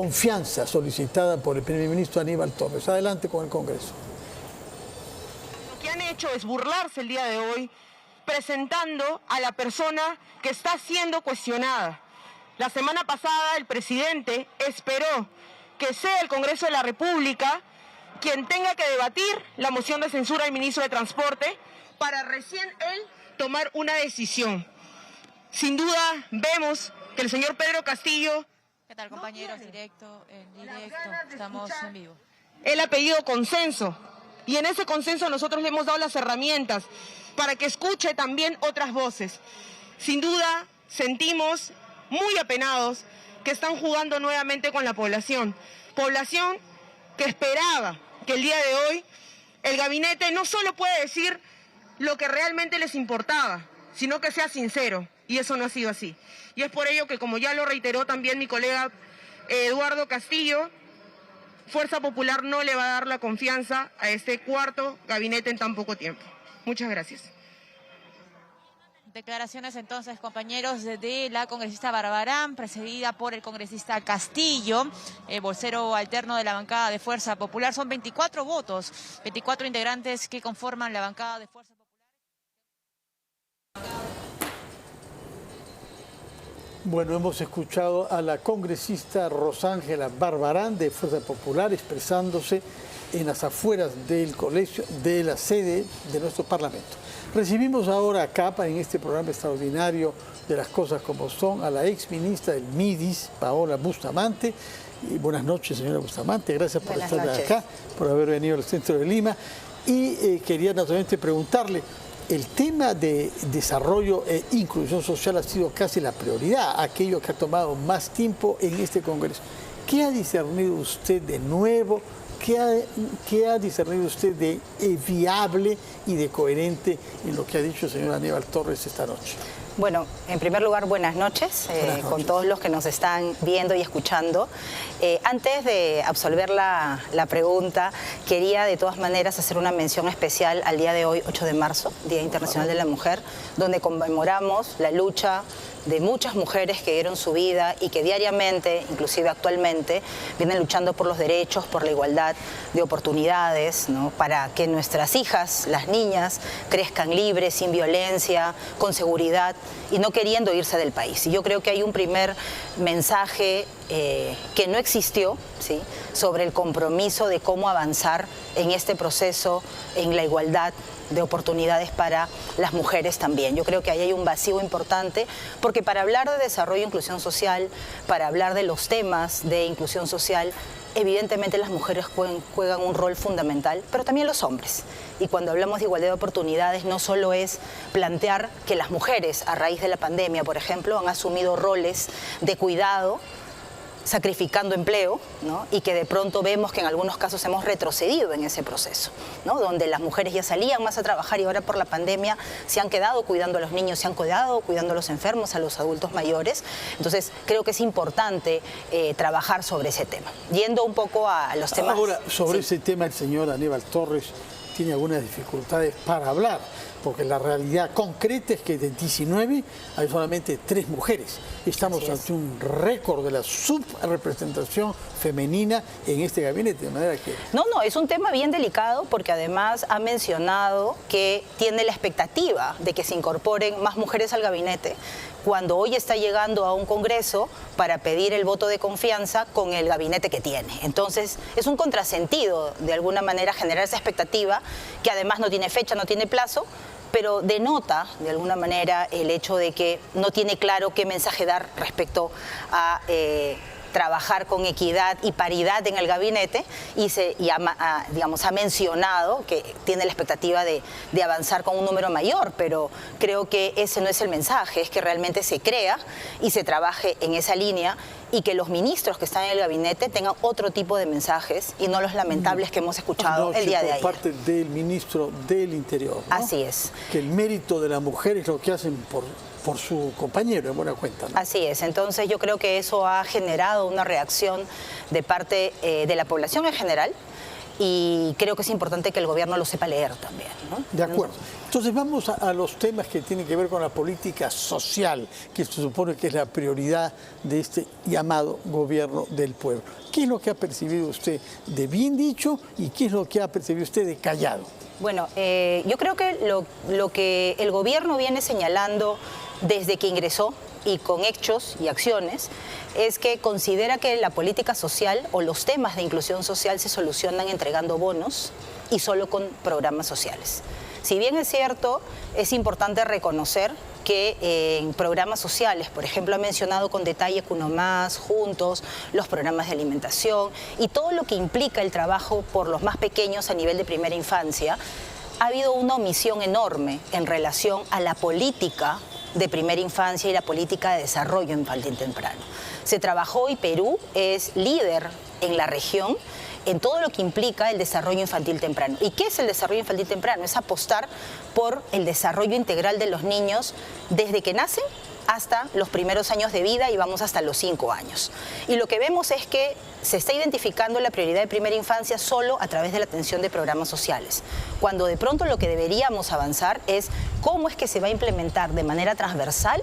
confianza solicitada por el primer ministro Aníbal Torres. Adelante con el Congreso. Lo que han hecho es burlarse el día de hoy, presentando a la persona que está siendo cuestionada. La semana pasada el presidente esperó que sea el Congreso de la República quien tenga que debatir la moción de censura del ministro de Transporte para recién él tomar una decisión. Sin duda vemos que el señor Pedro Castillo... ¿Qué tal, compañeros? Directo, estamos en vivo. Él ha pedido consenso y en ese consenso nosotros le hemos dado las herramientas para que escuche también otras voces. Sin duda sentimos muy apenados que están jugando nuevamente con la población. Población que esperaba que el día de hoy el gabinete no solo puede decir lo que realmente les importaba, sino que sea sincero, y eso no ha sido así. Y es por ello que, como ya lo reiteró también mi colega Eduardo Castillo, Fuerza Popular no le va a dar la confianza a este cuarto gabinete en tan poco tiempo. Muchas gracias. Declaraciones entonces, compañeros, de la congresista Barbarán, precedida por el congresista Castillo, vocero alterno de la bancada de Fuerza Popular. Son 24 votos, 24 integrantes que conforman la bancada de Fuerza Popular. Bueno, hemos escuchado a la congresista Rosángela Barbarán de Fuerza Popular expresándose en las afueras del colegio, de la sede de nuestro Parlamento. Recibimos ahora acá, en este programa extraordinario de Las Cosas Como Son, a la exministra del MIDIS, Paola Bustamante. Y buenas noches, señora Bustamante. Gracias por estar acá, por haber venido al centro de Lima. Y quería naturalmente preguntarle, el tema de desarrollo e inclusión social ha sido casi la prioridad, aquello que ha tomado más tiempo en este Congreso. ¿Qué ha discernido usted de nuevo? ¿Qué ha discernido usted de viable y de coherente en lo que ha dicho el señor Aníbal Torres esta noche? Bueno, en primer lugar, buenas noches, con todos los que nos están viendo y escuchando. Antes de absolver la pregunta, quería de todas maneras hacer una mención especial al día de hoy, 8 de marzo, Día Internacional de la Mujer, donde conmemoramos la lucha de muchas mujeres que dieron su vida y que diariamente, inclusive actualmente, vienen luchando por los derechos, por la igualdad de oportunidades, ¿no? Para que nuestras hijas, las niñas, crezcan libres, sin violencia, con seguridad y no queriendo irse del país. Y yo creo que hay un primer mensaje que no existió, ¿sí?, sobre el compromiso de cómo avanzar en este proceso, en la igualdad de oportunidades para las mujeres también. Yo creo que ahí hay un vacío importante, porque para hablar de desarrollo e inclusión social, para hablar de los temas de inclusión social, evidentemente las mujeres juegan un rol fundamental, pero también los hombres. Y cuando hablamos de igualdad de oportunidades, no solo es plantear que las mujeres, a raíz de la pandemia, por ejemplo, han asumido roles de cuidado, sacrificando empleo, ¿no? Y que de pronto vemos que en algunos casos hemos retrocedido en ese proceso, ¿no? Donde las mujeres ya salían más a trabajar y ahora por la pandemia se han quedado cuidando a los niños, se han quedado cuidando a los enfermos, a los adultos mayores. Entonces creo que es importante trabajar sobre ese tema. Yendo un poco a los temas... Ahora, sobre sí, ese tema el señor Aníbal Torres tiene algunas dificultades para hablar, porque la realidad concreta es que de 19 hay solamente 3 mujeres. Estamos ante un récord de la subrepresentación femenina en este gabinete, de manera que... No, es un tema bien delicado, porque además ha mencionado que tiene la expectativa de que se incorporen más mujeres al gabinete, cuando hoy está llegando a un congreso para pedir el voto de confianza con el gabinete que tiene. Entonces, es un contrasentido, de alguna manera, generar esa expectativa, que además no tiene fecha, no tiene plazo, pero denota, de alguna manera, el hecho de que no tiene claro qué mensaje dar respecto a trabajar con equidad y paridad en el gabinete, ha mencionado que tiene la expectativa de avanzar con un número mayor, pero creo que ese no es el mensaje, es que realmente se crea y se trabaje en esa línea, y que los ministros que están en el gabinete tengan otro tipo de mensajes y no los lamentables que hemos escuchado el día de ayer. Por parte del ministro del Interior, ¿no? Así es. Que el mérito de la mujer es lo que hacen por su compañero, en buena cuenta, ¿no? Así es. Entonces yo creo que eso ha generado una reacción de parte de la población en general, y creo que es importante que el gobierno lo sepa leer también, ¿no? De acuerdo. Entonces vamos a los temas que tienen que ver con la política social, que se supone que es la prioridad de este llamado gobierno del pueblo. ¿Qué es lo que ha percibido usted de bien dicho y qué es lo que ha percibido usted de callado? Bueno, yo creo que lo que el gobierno viene señalando desde que ingresó y con hechos y acciones es que considera que la política social o los temas de inclusión social se solucionan entregando bonos y solo con programas sociales. Si bien es cierto, es importante reconocer que en programas sociales, por ejemplo, ha mencionado con detalle Cuno Más, Juntos, los programas de alimentación y todo lo que implica el trabajo por los más pequeños a nivel de primera infancia, ha habido una omisión enorme en relación a la política de primera infancia y la política de desarrollo infantil temprano. Se trabajó y Perú es líder en la región en todo lo que implica el desarrollo infantil temprano. ¿Y qué es el desarrollo infantil temprano? Es apostar por el desarrollo integral de los niños desde que nacen hasta los primeros años de vida y vamos hasta los 5 años. Y lo que vemos es que se está identificando la prioridad de primera infancia solo a través de la atención de programas sociales, cuando de pronto lo que deberíamos avanzar es cómo es que se va a implementar de manera transversal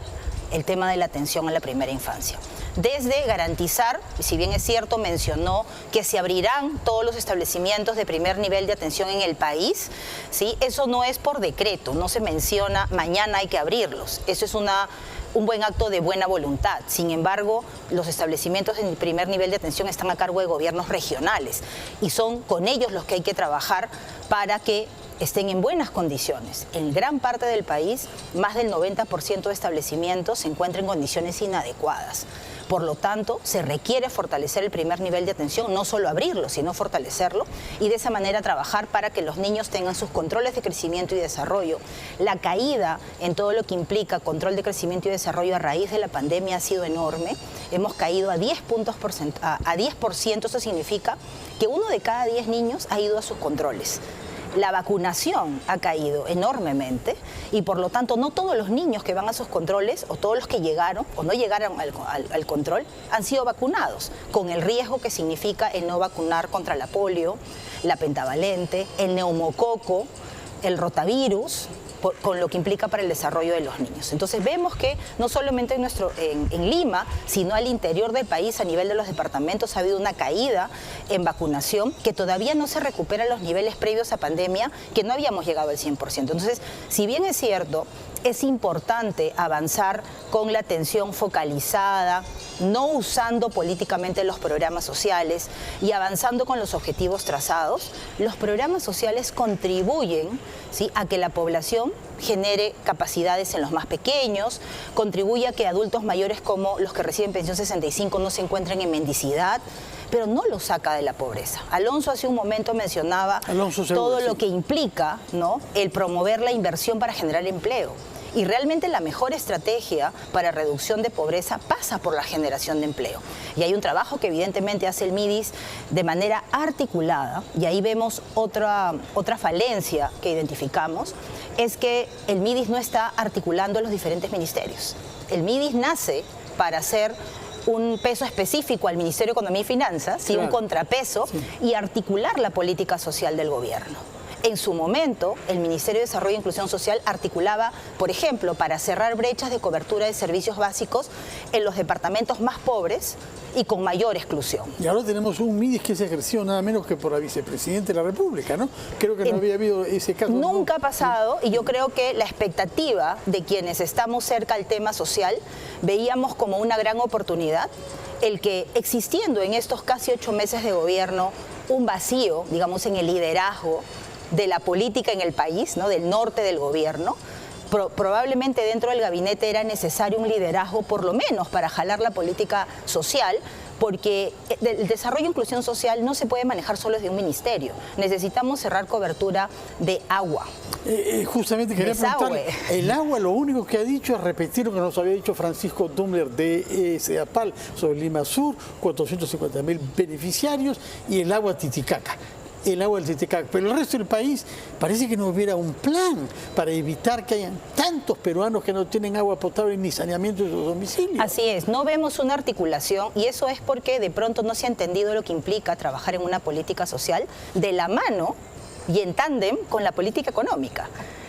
el tema de la atención a la primera infancia. Desde garantizar, si bien es cierto, mencionó que se abrirán todos los establecimientos de primer nivel de atención en el país, ¿sí? Eso no es por decreto, no se menciona mañana hay que abrirlos, eso es un buen acto de buena voluntad. Sin embargo, los establecimientos en el primer nivel de atención están a cargo de gobiernos regionales y son con ellos los que hay que trabajar para que estén en buenas condiciones. En gran parte del país, más del 90% de establecimientos se encuentran en condiciones inadecuadas. Por lo tanto, se requiere fortalecer el primer nivel de atención, no solo abrirlo, sino fortalecerlo y de esa manera trabajar para que los niños tengan sus controles de crecimiento y desarrollo. La caída en todo lo que implica control de crecimiento y desarrollo a raíz de la pandemia ha sido enorme. Hemos caído a 10%, eso significa que 1 de cada 10 niños ha ido a sus controles. La vacunación ha caído enormemente y por lo tanto no todos los niños que van a sus controles o todos los que llegaron o no llegaron al control han sido vacunados, con el riesgo que significa el no vacunar contra la polio, la pentavalente, el neumococo, el rotavirus, con lo que implica para el desarrollo de los niños. Entonces vemos que no solamente en Lima, sino al interior del país, a nivel de los departamentos, ha habido una caída en vacunación que todavía no se recupera a los niveles previos a pandemia, que no habíamos llegado al 100%. Entonces, si bien es cierto, es importante avanzar con la atención focalizada, no usando políticamente los programas sociales y avanzando con los objetivos trazados. Los programas sociales contribuyen, ¿sí?, a que la población genere capacidades en los más pequeños, contribuye a que adultos mayores como los que reciben pensión 65 no se encuentren en mendicidad, pero no los saca de la pobreza. Alonso hace un momento mencionaba todo lo que implica, ¿no?, el promover la inversión para generar empleo. Y realmente la mejor estrategia para reducción de pobreza pasa por la generación de empleo. Y hay un trabajo que evidentemente hace el MIDIS de manera articulada, y ahí vemos otra falencia que identificamos, es que el MIDIS no está articulando los diferentes ministerios. El MIDIS nace para hacer un peso específico al Ministerio de Economía y Finanzas, ¿sí?, un contrapeso, y articular la política social del gobierno. En su momento, el Ministerio de Desarrollo e Inclusión Social articulaba, por ejemplo, para cerrar brechas de cobertura de servicios básicos en los departamentos más pobres y con mayor exclusión. Y ahora tenemos un MIDIS que se ejerció nada menos que por la vicepresidenta de la República, ¿no? Creo que no había habido ese caso. Nunca ha pasado, y yo creo que la expectativa de quienes estamos cerca al tema social, veíamos como una gran oportunidad el que, existiendo en estos casi 8 meses de gobierno un vacío, digamos, en el liderazgo de la política en el país, ¿no?, del norte del gobierno, probablemente dentro del gabinete era necesario un liderazgo por lo menos para jalar la política social, porque el desarrollo e inclusión social no se puede manejar solo desde un ministerio. Necesitamos cerrar cobertura de agua. Justamente quería preguntarle, el agua lo único que ha dicho es repetir lo que nos había dicho Francisco Dumbler de CEDAPAL sobre Lima Sur, 450.000 beneficiarios y el agua Titicaca. el agua del Titicaca. Pero el resto del país parece que no hubiera un plan para evitar que hayan tantos peruanos que no tienen agua potable ni saneamiento de sus domicilios. Así es, no vemos una articulación y eso es porque de pronto no se ha entendido lo que implica trabajar en una política social de la mano y en tándem con la política económica.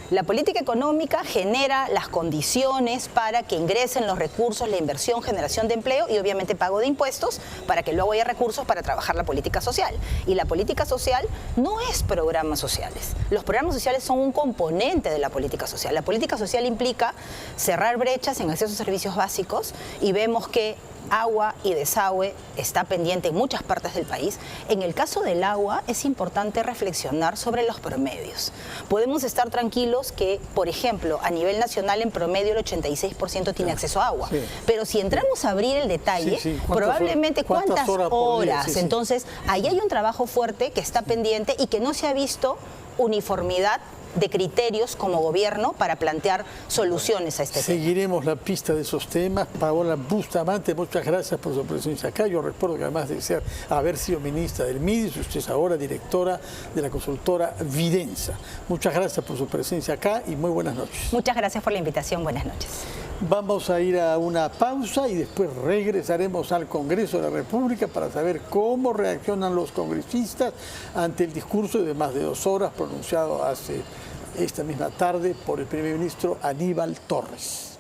La política económica genera las condiciones para que ingresen los recursos, la inversión, generación de empleo y obviamente pago de impuestos para que luego haya recursos para trabajar la política social. Y la política social no es programas sociales. Los programas sociales son un componente de la política social. La política social implica cerrar brechas en acceso a servicios básicos y vemos que agua y desagüe está pendiente en muchas partes del país. En el caso del agua es importante reflexionar sobre los promedios. Podemos estar tranquilos que, por ejemplo, a nivel nacional en promedio el 86% tiene acceso a agua. Sí. Pero si entramos a abrir el detalle, probablemente cuántas horas. Entonces, ahí hay un trabajo fuerte que está pendiente y que no se ha visto uniformidad de criterios como gobierno para plantear soluciones a este tema. Seguiremos la pista de esos temas. Paola Bustamante, muchas gracias por su presencia acá. Yo recuerdo que además de haber sido ministra del MIDIS, usted es ahora directora de la consultora Vidensa. Muchas gracias por su presencia acá y muy buenas noches. Muchas gracias por la invitación. Buenas noches. Vamos a ir a una pausa y después regresaremos al Congreso de la República para saber cómo reaccionan los congresistas ante el discurso de más de 2 horas pronunciado hace esta misma tarde por el primer ministro Aníbal Torres.